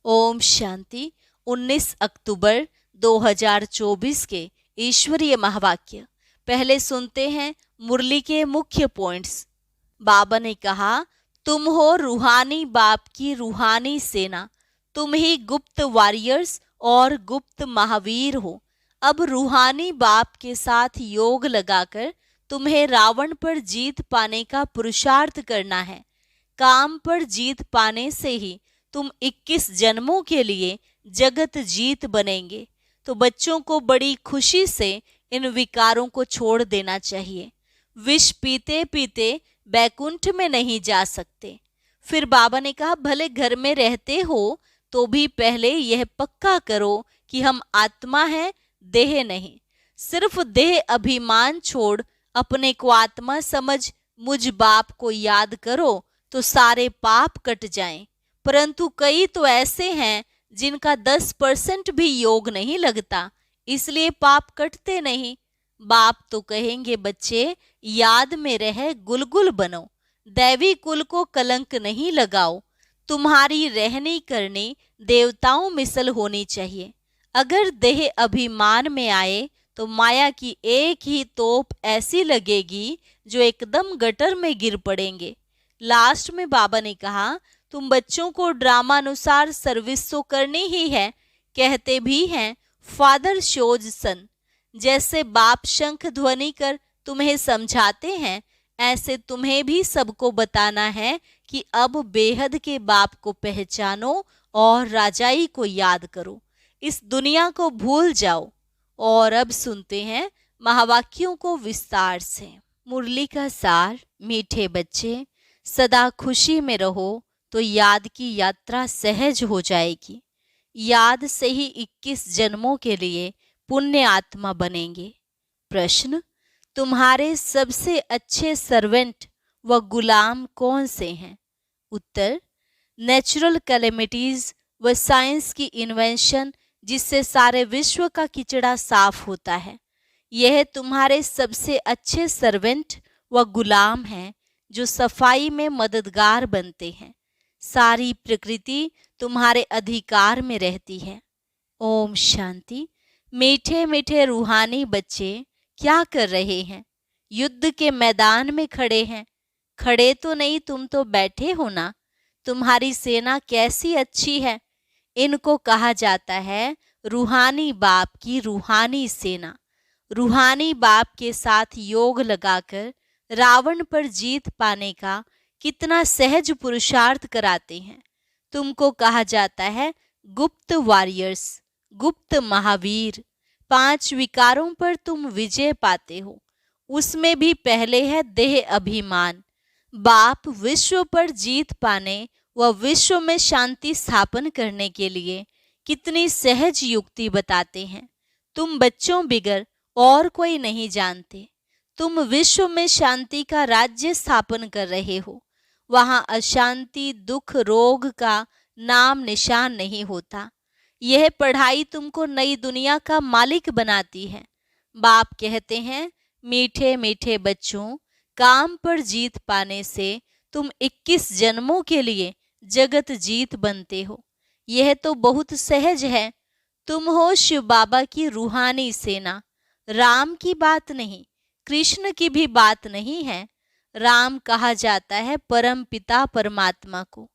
ओम शांति। 19 अक्टूबर 2024 के ईश्वरीय महावाक्य। पहले सुनते हैं मुरली के मुख्य पॉइंट्स। बाबा ने कहा, तुम हो रूहानी बाप की रूहानी सेना, तुम ही गुप्त वॉरियर्स और गुप्त महावीर हो। अब रूहानी बाप के साथ योग लगाकर तुम्हें रावण पर जीत पाने का पुरुषार्थ करना है। काम पर जीत पाने से ही तुम 21 जन्मों के लिए जगत जीत बनेंगे। तो बच्चों को बड़ी खुशी से इन विकारों को छोड़ देना चाहिए। विष पीते पीते बैकुंठ में नहीं जा सकते। फिर बाबा ने कहा, भले घर में रहते हो तो भी पहले यह पक्का करो कि हम आत्मा हैं, देह नहीं। सिर्फ देह अभिमान छोड़ अपने को आत्मा समझ मुझ बाप को याद करो तो सारे पाप कट जाएं। परंतु कई तो ऐसे हैं जिनका 10% भी योग नहीं लगता, इसलिए पाप कटते नहीं। बाप तो कहेंगे, बच्चे याद में रह गुलगुल बनो, दैवी कुल को कलंक नहीं लगाओ। तुम्हारी रहनी करनी देवताओं मिसल होनी चाहिए। अगर देह अभिमान में आए तो माया की एक ही तोप ऐसी लगेगी जो एकदम गटर में गिर पड़ेंगे। लास्ट में बाबा ने कहा, तुम बच्चों को ड्रामा अनुसार सर्विस तो करनी ही है। कहते भी हैं, फादर शोज सन। जैसे बाप शंख ध्वनि कर तुम्हें समझाते हैं, ऐसे तुम्हें भी सबको बताना है कि अब बेहद के बाप को पहचानो और राजाई को याद करो। इस दुनिया को भूल जाओ। और अब सुनते हैं महावाक्यों को विस्तार से। मुरली का सार। मीठे बच्चे, सदा खुशी में रहो तो याद की यात्रा सहज हो जाएगी। याद से ही 21 जन्मों के लिए पुण्य आत्मा बनेंगे। प्रश्न, तुम्हारे सबसे अच्छे सर्वेंट व गुलाम कौन से हैं? उत्तर, नेचुरल कैलेमिटीज व साइंस की इन्वेंशन जिससे सारे विश्व का किचड़ा साफ होता है, यह तुम्हारे सबसे अच्छे सर्वेंट व गुलाम हैं जो सफाई में मददगार बनते हैं। सारी प्रकृति तुम्हारे अधिकार में रहती है। ओम शांति। मीठे मीठे रूहानी बच्चे क्या कर रहे हैं? युद्ध के मैदान में खड़े हैं। खड़े तो नहीं, तुम तो बैठे हो ना। तुम्हारी सेना कैसी अच्छी है। इनको कहा जाता है रूहानी बाप की रूहानी सेना। रूहानी बाप के साथ योग लगाकर रावण पर जीत पाने का कितना सहज पुरुषार्थ कराते हैं। तुमको कहा जाता है गुप्त वॉरियर्स, गुप्त महावीर। 5 विकारों पर तुम विजय पाते हो। उसमें भी पहले है देह अभिमान। बाप विश्व पर जीत पाने व विश्व में शांति स्थापन करने के लिए कितनी सहज युक्ति बताते हैं। तुम बच्चों बिगर और कोई नहीं जानते। तुम विश्व में शांति का राज्य स्थापन कर रहे हो। वहां अशांति, दुख, रोग का नाम निशान नहीं होता। यह पढ़ाई तुमको नई दुनिया का मालिक बनाती है। बाप कहते हैं, मीठे मीठे बच्चों, काम पर जीत पाने से तुम 21 जन्मों के लिए जगत जीत बनते हो। यह तो बहुत सहज है। तुम हो शिव बाबा की रूहानी सेना। राम की बात नहीं, कृष्ण की भी बात नहीं है। राम कहा जाता है परम पिता परमात्मा को।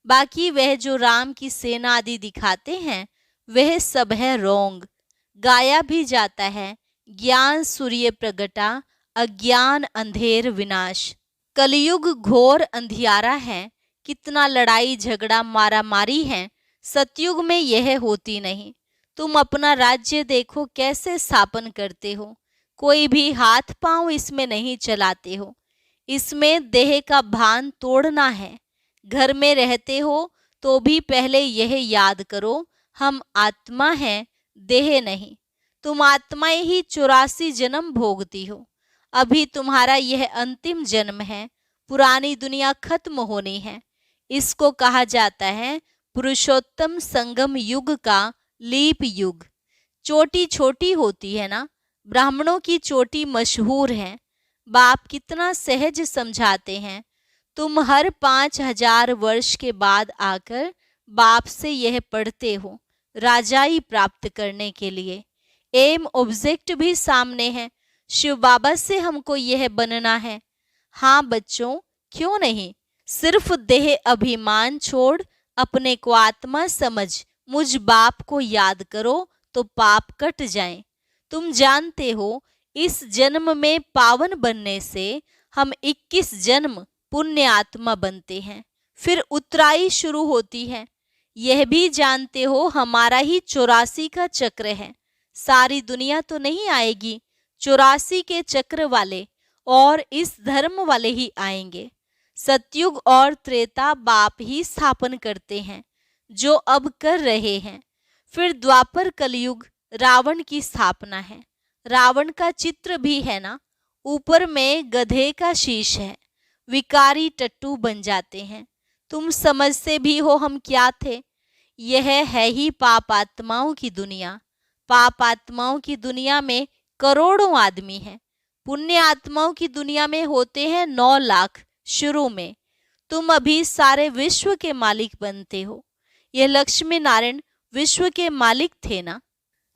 बाकी वह जो राम की सेना आदि दिखाते हैं वह सब है रोंग। गाया भी जाता है, ज्ञान सूर्य प्रगटा, अज्ञान अंधेर विनाश। कलयुग घोर अंधियारा है। कितना लड़ाई झगड़ा मारा मारी है। सतयुग में यह होती नहीं। तुम अपना राज्य देखो कैसे स्थापन करते हो। कोई भी हाथ पांव इसमें नहीं चलाते हो। इसमें देह का भान तोड़ना है। घर में रहते हो तो भी पहले यह याद करो, हम आत्मा हैं, देह नहीं। तुम आत्माएं ही 84 जन्म भोगती हो। अभी तुम्हारा यह अंतिम जन्म है। पुरानी दुनिया खत्म होनी है। इसको कहा जाता है पुरुषोत्तम संगम युग का लीप युग। चोटी छोटी होती है ना, ब्राह्मणों की चोटी मशहूर है। बाप कितना सहज समझाते हैं। तुम हर 5000 वर्ष के बाद आकर बाप से यह पढ़ते हो राजाई प्राप्त करने के लिए। एम ऑब्जेक्ट भी सामने है, शिव बाबा से हमको यह बनना है। हाँ बच्चों, क्यों नहीं। सिर्फ देह अभिमान छोड़ अपने को आत्मा समझ मुझ बाप को याद करो तो पाप कट जाएं। तुम जानते हो इस जन्म में पावन बनने से हम 21 जन्म पुण्य आत्मा बनते हैं, फिर उतराई शुरू होती है। यह भी जानते हो हमारा ही 84 का चक्र है। सारी दुनिया तो नहीं आएगी, 84 के चक्र वाले और इस धर्म वाले ही आएंगे। सतयुग और त्रेता बाप ही स्थापन करते हैं, जो अब कर रहे हैं। फिर द्वापर कलयुग रावण की स्थापना है। रावण का चित्र भी है ना, ऊपर में गधे का शीश है। विकारी टट्टू बन जाते हैं। तुम समझते भी हो हम क्या थे। यह है ही पाप आत्माओं की दुनिया। पाप आत्माओं की दुनिया में करोड़ों आदमी हैं। पुण्य आत्माओं की दुनिया में होते हैं 9 लाख शुरू में। तुम अभी सारे विश्व के मालिक बनते हो। यह लक्ष्मी नारायण विश्व के मालिक थे ना।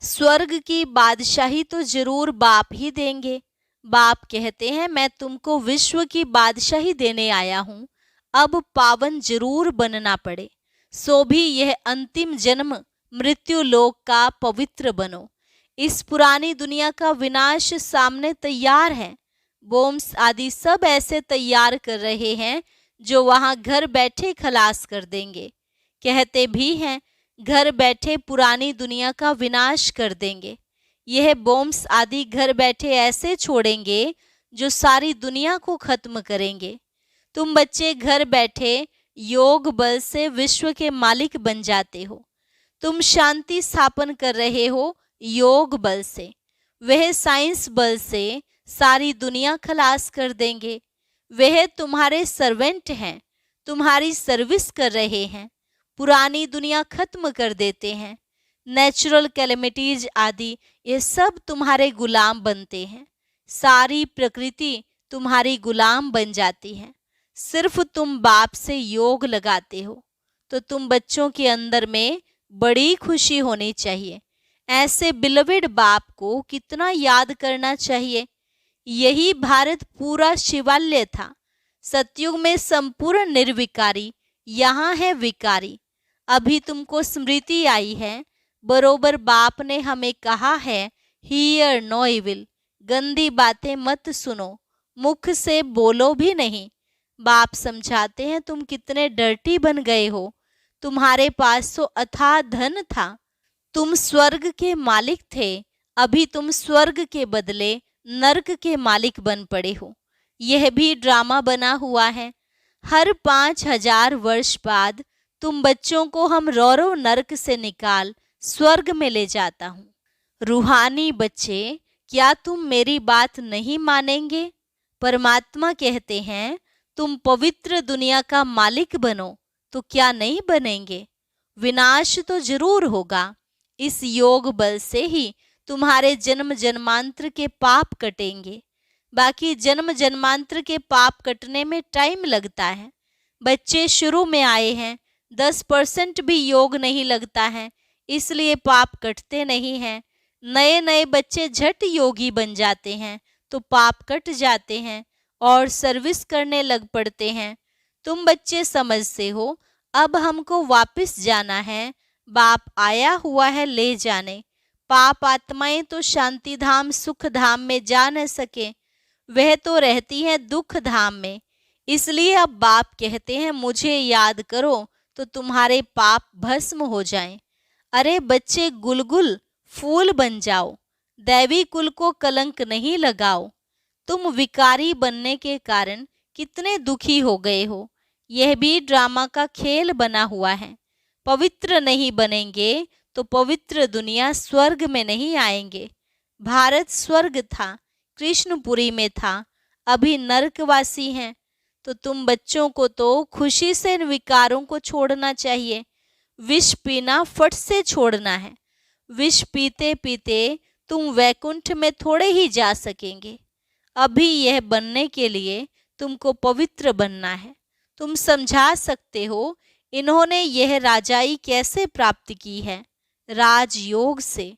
स्वर्ग की बादशाही तो जरूर बाप ही देंगे। बाप कहते हैं मैं तुमको विश्व की बादशाही देने आया हूं, अब पावन जरूर बनना पड़े, सो भी यह अंतिम जन्म मृत्यु लोक का पवित्र बनो। इस पुरानी दुनिया का विनाश सामने तैयार है। बोम्स आदि सब ऐसे तैयार कर रहे हैं जो वहां घर बैठे खलास कर देंगे। कहते भी हैं घर बैठे पुरानी दुनिया का विनाश कर देंगे। यह बोम्स आदि घर बैठे ऐसे छोड़ेंगे जो सारी दुनिया को खत्म करेंगे। तुम बच्चे घर बैठे योग बल से विश्व के मालिक बन जाते हो। तुम शांति स्थापन कर रहे हो योग बल से। वह साइंस बल से सारी दुनिया खलास कर देंगे। वह तुम्हारे सर्वेंट हैं, तुम्हारी सर्विस कर रहे हैं। पुरानी दुनिया खत्म कर देते हैं। नेचुरल कैलेमिटीज आदि ये सब तुम्हारे गुलाम बनते हैं। सारी प्रकृति तुम्हारी गुलाम बन जाती है। सिर्फ तुम बाप से योग लगाते हो तो तुम बच्चों के अंदर में बड़ी खुशी होनी चाहिए। ऐसे बिलवेड बाप को कितना याद करना चाहिए। यही भारत पूरा शिवालय था। सतयुग में संपूर्ण निर्विकारी, यहाँ है विकारी। अभी तुमको स्मृति आई है, बरोबर बाप ने हमें कहा है हियर नो इविल, गंदी बातें मत सुनो, मुख से बोलो भी नहीं। बाप समझाते हैं तुम कितने डर्टी बन गए हो। तुम्हारे पास तो अथाह धन था, तुम स्वर्ग के मालिक थे, अभी तुम स्वर्ग के बदले नर्क के मालिक बन पड़े हो। यह भी ड्रामा बना हुआ है। हर 5000 वर्ष बाद तुम बच्चों को हम रौरव नर्क से निकाल स्वर्ग में ले जाता हूँ। रूहानी बच्चे, क्या तुम मेरी बात नहीं मानेंगे? परमात्मा कहते हैं तुम पवित्र दुनिया का मालिक बनो, तो क्या नहीं बनेंगे? विनाश तो जरूर होगा। इस योग बल से ही तुम्हारे जन्म जन्मांतर के पाप कटेंगे। बाकी जन्म जन्मांतर के पाप कटने में टाइम लगता है। बच्चे शुरू में आए हैं, 10% भी योग नहीं लगता है, इसलिए पाप कटते नहीं हैं। नए नए बच्चे झट योगी बन जाते हैं तो पाप कट जाते हैं और सर्विस करने लग पड़ते हैं। तुम बच्चे समझते हो अब हमको वापस जाना है, बाप आया हुआ है ले जाने। पाप आत्माएं तो शांति धाम सुख धाम में जा न सके, वह तो रहती हैं दुख धाम में। इसलिए अब बाप कहते हैं मुझे याद करो तो तुम्हारे पाप भस्म हो जाएं। अरे बच्चे, गुलगुल फूल बन जाओ, दैवी कुल को कलंक नहीं लगाओ। तुम विकारी बनने के कारण कितने दुखी हो गए हो। यह भी ड्रामा का खेल बना हुआ है। पवित्र नहीं बनेंगे तो पवित्र दुनिया स्वर्ग में नहीं आएंगे। भारत स्वर्ग था, कृष्णपुरी में था, अभी नरकवासी हैं। तो तुम बच्चों को तो खुशी से इन विकारों को छोड़ना चाहिए। विष पीना फट से छोड़ना है। विष पीते पीते तुम वैकुंठ में थोड़े ही जा सकेंगे। अभी यह बनने के लिए तुमको पवित्र बनना है। तुम समझा सकते हो इन्होंने यह राजाई कैसे प्राप्त की है? राजयोग से।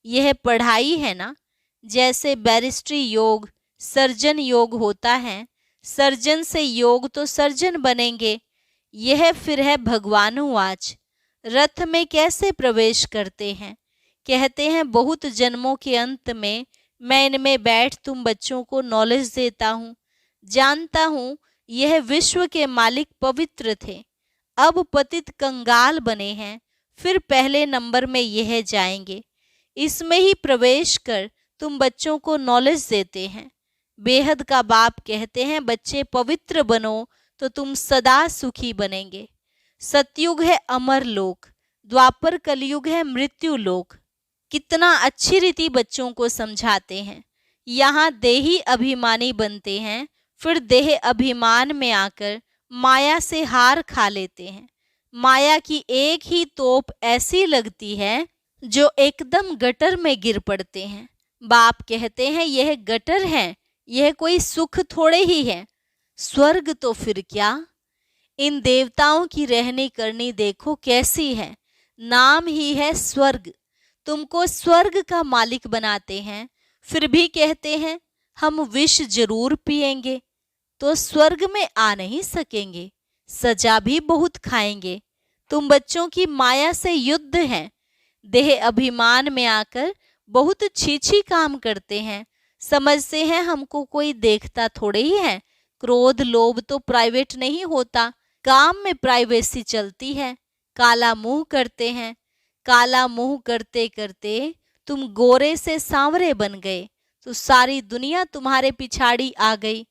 यह पढ़ाई है ना, जैसे बैरिस्ट्री योग, सर्जन योग होता है। सर्जन से योग तो सर्जन बनेंगे। यह फिर है भगवानुवाच। रथ में कैसे प्रवेश करते हैं? कहते हैं बहुत जन्मों के अंत में मैं इनमें बैठ तुम बच्चों को नॉलेज देता हूँ। जानता हूँ यह विश्व के मालिक पवित्र थे, अब पतित कंगाल बने हैं, फिर पहले नंबर में यह जाएंगे। इसमें ही प्रवेश कर तुम बच्चों को नॉलेज देते हैं। बेहद का बाप कहते हैं बच्चे पवित्र बनो तो तुम सदा सुखी बनेंगे। सतयुग है अमर लोक, द्वापर कलयुग है मृत्यु लोक। कितना अच्छी रीति बच्चों को समझाते हैं। यहाँ देही अभिमानी बनते हैं, फिर देह अभिमान में आकर माया से हार खा लेते हैं। माया की एक ही तोप ऐसी लगती है जो एकदम गटर में गिर पड़ते हैं। बाप कहते हैं यह गटर है, यह कोई सुख थोड़े ही है। स्वर्ग तो फिर क्या। इन देवताओं की रहनी करनी देखो कैसी है, नाम ही है स्वर्ग। तुमको स्वर्ग का मालिक बनाते हैं, फिर भी कहते हैं हम विष जरूर पिएंगे, तो स्वर्ग में आ नहीं सकेंगे, सजा भी बहुत खाएंगे। तुम बच्चों की माया से युद्ध है। देह अभिमान में आकर बहुत छीछी काम करते हैं, समझते हैं हमको कोई देखता थोड़े ही है। क्रोध लोभ तो प्राइवेट नहीं होता, काम में प्राइवेसी चलती है। काला मुंह करते हैं। काला मुंह करते करते तुम गोरे से सांवरे बन गए, तो सारी दुनिया तुम्हारे पिछाड़ी आ गई।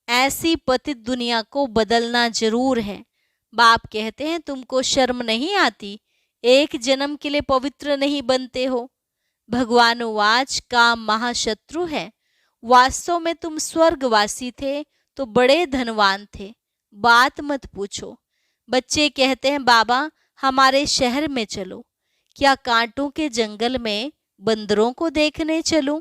ऐसी पतित दुनिया को बदलना जरूर है। बाप कहते हैं तुमको शर्म नहीं आती? एक जन्म के लिए पवित्र नहीं बनते हो? भगवानुवाच काम महाशत्रु है। वास्तव में तुम स्वर्गवासी थे तो बड़े धनवान थे, बात मत पूछो। बच्चे कहते हैं बाबा हमारे शहर में चलो। क्या कांटों के जंगल में बंदरों को देखने चलूं?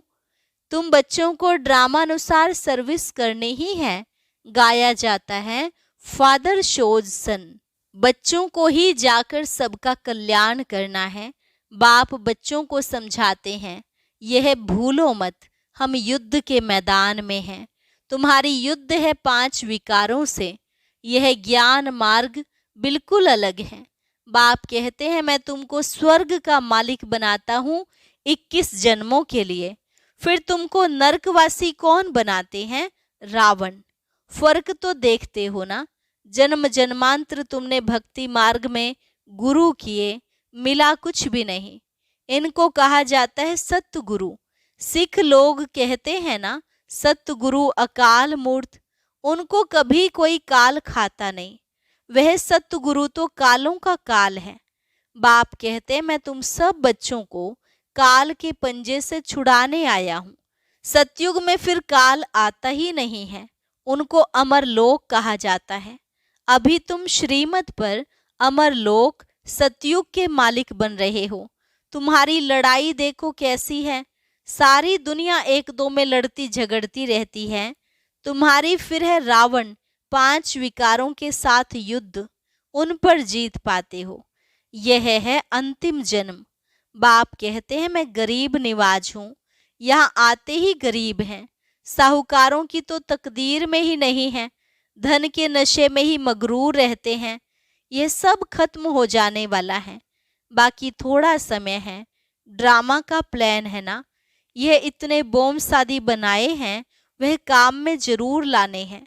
तुम बच्चों को ड्रामा अनुसार सर्विस करनी ही है। गाया जाता है फादर शोज सन। बच्चों को ही जाकर सबका कल्याण करना है। बाप बच्चों को समझाते हैं यह भूलो मत, हम युद्ध के मैदान में हैं। तुम्हारी युद्ध है 5 विकारों से। यह ज्ञान मार्ग बिल्कुल अलग है। बाप कहते हैं मैं तुमको स्वर्ग का मालिक बनाता हूँ 21 जन्मों के लिए। फिर तुमको नरकवासी कौन बनाते हैं? रावण। फर्क तो देखते हो ना। जन्म जन्मांतर तुमने भक्ति मार्ग में गुरु किए, मिला कुछ भी नहीं। इनको कहा जाता है सत्य गुरु। सिख लोग कहते हैं ना सत्य गुरु अकाल मूर्त। उनको कभी कोई काल खाता नहीं। वह सत्य गुरु तो कालों का काल है। बाप कहते हैं मैं तुम सब बच्चों को काल के पंजे से छुड़ाने आया हूँ। सतयुग में फिर काल आता ही नहीं है, उनको अमर लोक कहा जाता है। अभी तुम श्रीमत पर अमर लोक सतयुग के मालिक बन रहे हो। तुम्हारी लड़ाई देखो कैसी है। सारी दुनिया एक दो में लड़ती झगड़ती रहती है। तुम्हारी फिर है रावण 5 विकारों के साथ युद्ध, उन पर जीत पाते हो। यह है अंतिम जन्म। बाप कहते हैं मैं गरीब निवाज हूँ, यहाँ आते ही गरीब हैं। साहूकारों की तो तकदीर में ही नहीं है, धन के नशे में ही मगरूर रहते हैं। यह सब खत्म हो जाने वाला है, बाकी थोड़ा समय है। ड्रामा का प्लान है ना, यह इतने बोम शादी बनाए हैं, वह काम में जरूर लाने हैं।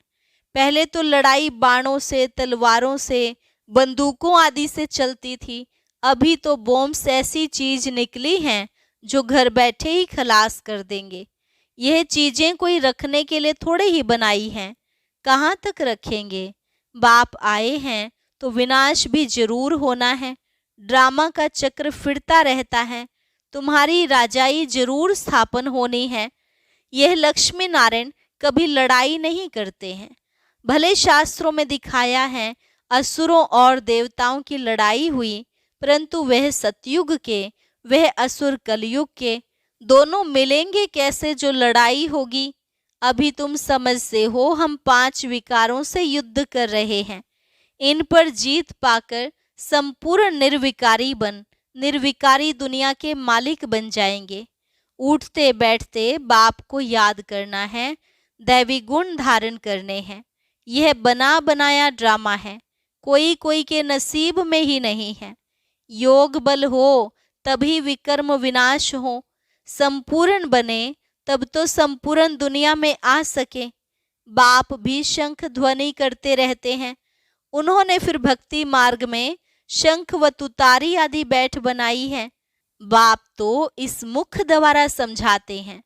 पहले तो लड़ाई बाणों से, तलवारों से, बंदूकों आदि से चलती थी। अभी तो बॉम्ब्स ऐसी चीज निकली हैं जो घर बैठे ही खलास कर देंगे। यह चीजें कोई रखने के लिए थोड़े ही बनाई हैं, कहाँ तक रखेंगे। बाप आए हैं तो विनाश भी जरूर होना है। ड्रामा का चक्र फिरता रहता है। तुम्हारी राजाई जरूर स्थापन होनी है। यह लक्ष्मी नारायण कभी लड़ाई नहीं करते हैं। भले शास्त्रों में दिखाया है असुरों और देवताओं की लड़ाई हुई, परंतु वह सतयुग के, वह असुर कलयुग के, दोनों मिलेंगे कैसे जो लड़ाई होगी। अभी तुम समझते हो हम 5 विकारों से युद्ध कर रहे हैं। इन पर जीत पाकर संपूर्ण निर्विकारी बन निर्विकारी दुनिया के मालिक बन जाएंगे। उठते बैठते बाप को याद करना है, दैवी गुण धारण करने हैं। यह बना बनाया ड्रामा है, कोई कोई के नसीब में ही नहीं है। योग बल हो तभी विकर्म विनाश हो, संपूर्ण बने तब तो संपूर्ण दुनिया में आ सके। बाप भी शंख ध्वनि करते रहते हैं। उन्होंने फिर भक्ति मार्ग में शंख व तुतारी आदि बैठ बनाई है। बाप तो इस मुख द्वारा समझाते हैं।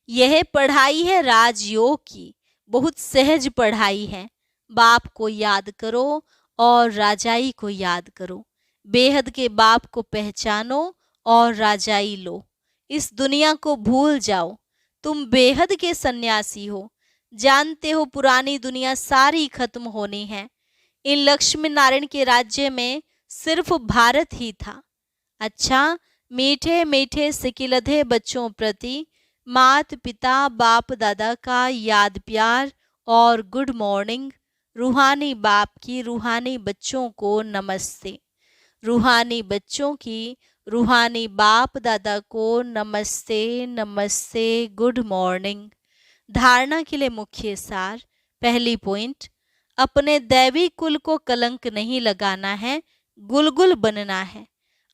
यह पढ़ाई है राजयोग की, बहुत सहज पढ़ाई है। बाप को याद करो और राजाई को याद करो। बेहद के बाप को पहचानो और राजाई लो। इस दुनिया को भूल जाओ। तुम बेहद के सन्यासी हो। जानते हो पुरानी दुनिया सारी खत्म होनी है। इन लक्ष्मी नारायण के राज्य में सिर्फ भारत ही था। अच्छा, मीठे मीठे सिकिलधे बच्चों प्रति मात पिता बाप दादा का याद प्यार और गुड मॉर्निंग। रूहानी बाप की रूहानी बच्चों को नमस्ते। रूहानी बच्चों की रूहानी बाप दादा को नमस्ते नमस्ते, गुड मॉर्निंग। धारणा के लिए मुख्य सार। पहली पॉइंट, अपने दैवी कुल को कलंक नहीं लगाना है, गुलगुल बनना है।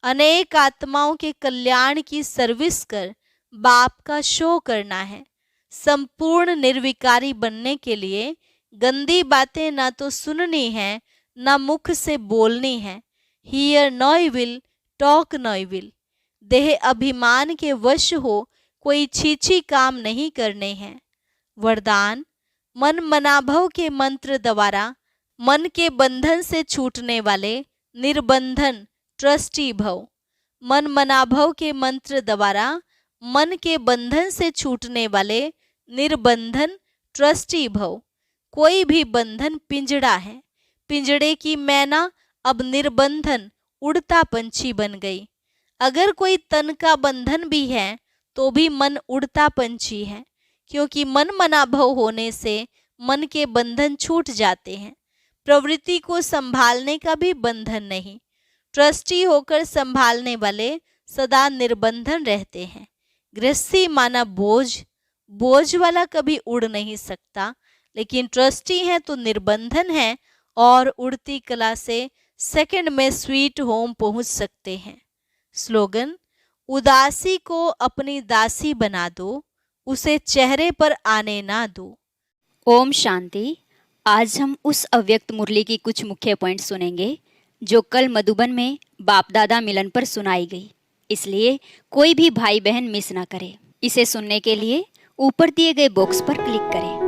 अनेक आत्माओं के कल्याण की सर्विस कर बाप का शो करना है। संपूर्ण निर्विकारी बनने के लिए गंदी बातें ना तो सुननी है ना मुख से बोलनी है। Hear no evil, talk no evil. देह अभिमान के वश हो कोई छीछी काम नहीं करने हैं। वरदान, मन मनाभव के मंत्र द्वारा मन के बंधन से छूटने वाले निर्बंधन ट्रस्टी भव। मन मनाभव के मंत्र द्वारा मन के बंधन से छूटने वाले निर्बंधन ट्रस्टी भव। कोई भी बंधन पिंजड़ा है। पिंजड़े की मैना अब निर्बंधन उड़ता पंछी बन गई। अगर कोई तन का बंधन भी है तो भी मन उड़ता पंछी है, क्योंकि मन मनाभव होने से मन के बंधन छूट जाते हैं। प्रवृत्ति को संभालने का भी बंधन नहीं। ट्रस्टी होकर संभालने वाले सदा निर्बंधन रहते हैं। गृहस्थी माना बोझ, बोझ वाला कभी उड़ नहीं सकता, लेकिन ट्रस्टी है तो निर्बंधन है और उड़ती कला से सेकंड में स्वीट होम पहुंच सकते हैं। स्लोगन, उदासी को अपनी दासी बना दो, उसे चेहरे पर आने ना दो। ओम शांति। आज हम उस अव्यक्त मुरली की कुछ मुख्य पॉइंट सुनेंगे जो कल मधुबन में बाप दादा मिलन पर सुनाई गई। इसलिए कोई भी भाई बहन मिस ना करे। इसे सुनने के लिए ऊपर दिए गए बॉक्स पर क्लिक करें।